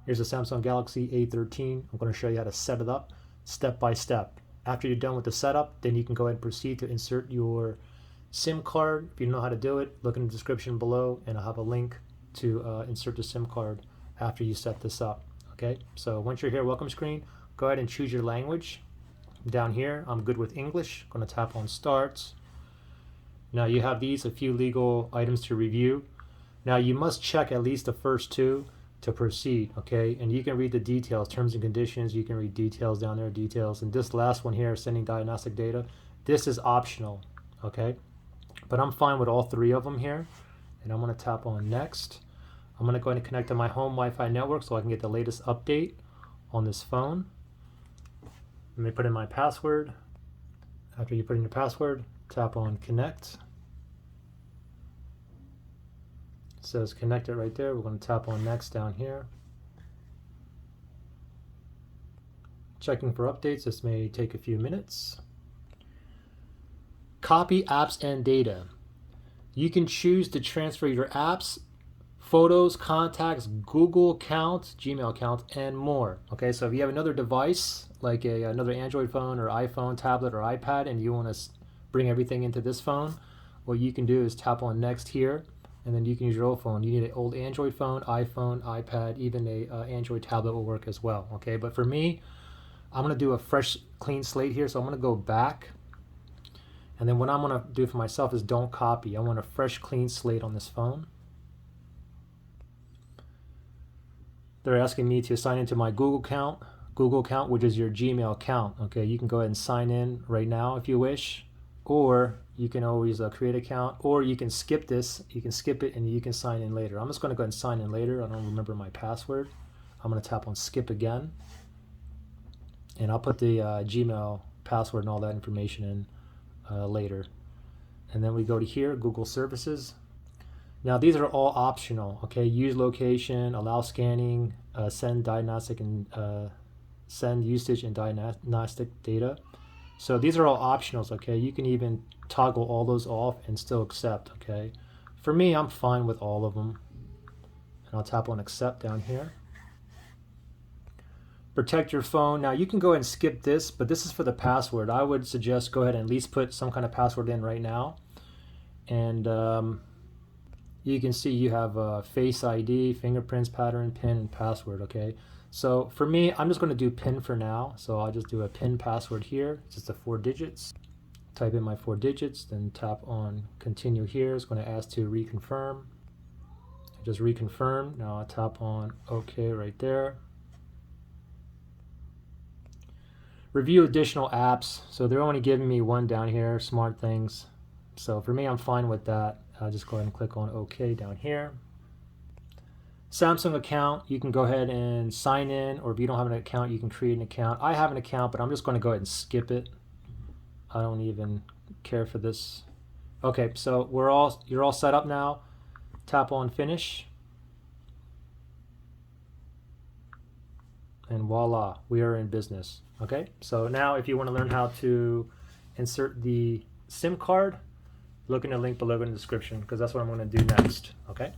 Here's a Samsung Galaxy A13. I'm going to show you how to set it up step by step. After you're done with the setup, then you can go ahead and proceed to insert your SIM card. If you know how to do it, look in the description below and I'll have a link to insert the SIM card after you set this up. Okay, so once you're here, welcome screen, go ahead and choose your language. Down here, I'm good with English. I'm going to tap on Start. Now you have a few legal items to review. Now you must check at least the first two to proceed, okay? And you can read the details, terms and conditions. You can read details down there, details. And this last one here, sending diagnostic data, this is optional, okay? But I'm fine with all three of them here. And I'm going to tap on Next. I'm going to go ahead and connect to my home Wi-Fi network so I can get the latest update on this phone. Let me put in my password. After you put in your password, tap on Connect. It says connected right there. We're going to tap on Next down here. Checking for updates. This may take a few minutes. Copy apps and data. You can choose to transfer your apps, photos, contacts, Google account, Gmail account, and more. Okay, so if you have another device, like another Android phone or iPhone, tablet, or iPad, and you want to bring everything into this phone, what you can do is tap on Next here, and then you can use your old phone. You need an old Android phone, iPhone, iPad, even a Android tablet will work as well. Okay, but for me, I'm going to do a fresh, clean slate here, so I'm going to go back. And then what I'm going to do for myself is don't copy. I want a fresh, clean slate on this phone. They're asking me to sign into my Google account, which is your Gmail account. Okay, you can go ahead and sign in right now if you wish, or you can always create an account, or you can skip this. You can skip it and you can sign in later. I'm just going to go ahead and sign in later. I don't remember my password. I'm going to tap on skip again, and I'll put the Gmail password and all that information in later. And then we go to here, Google Services. Now these are all optional, okay? Use location, allow scanning, send diagnostic and send usage and diagnostic data. So these are all optionals, okay? You can even toggle all those off and still accept, okay? For me, I'm fine with all of them. And I'll tap on accept down here. Protect your phone. Now you can go ahead and skip this, but this is for the password. I would suggest go ahead and at least put some kind of password in right now. And you can see you have Face ID, fingerprints, pattern, PIN, and password, okay? So for me, I'm just going to do PIN for now. So I'll just do a PIN password here. It's just the 4 digits. Type in my 4 digits, then tap on continue here. It's going to ask to reconfirm. Just reconfirm. Now I'll tap on OK right there. Review additional apps. So they're only giving me one down here, Smart Things. So for me, I'm fine with that. I'll just go ahead and click on OK down here. Samsung account, you can go ahead and sign in, or if you don't have an account, you can create an account. I have an account, but I'm just going to go ahead and skip it. I don't even care for this. Okay, so you're all set up now. Tap on finish. And voila, we are in business. Okay, so now if you want to learn how to insert the SIM card, look in the link below in the description, because that's what I'm going to do next. Okay.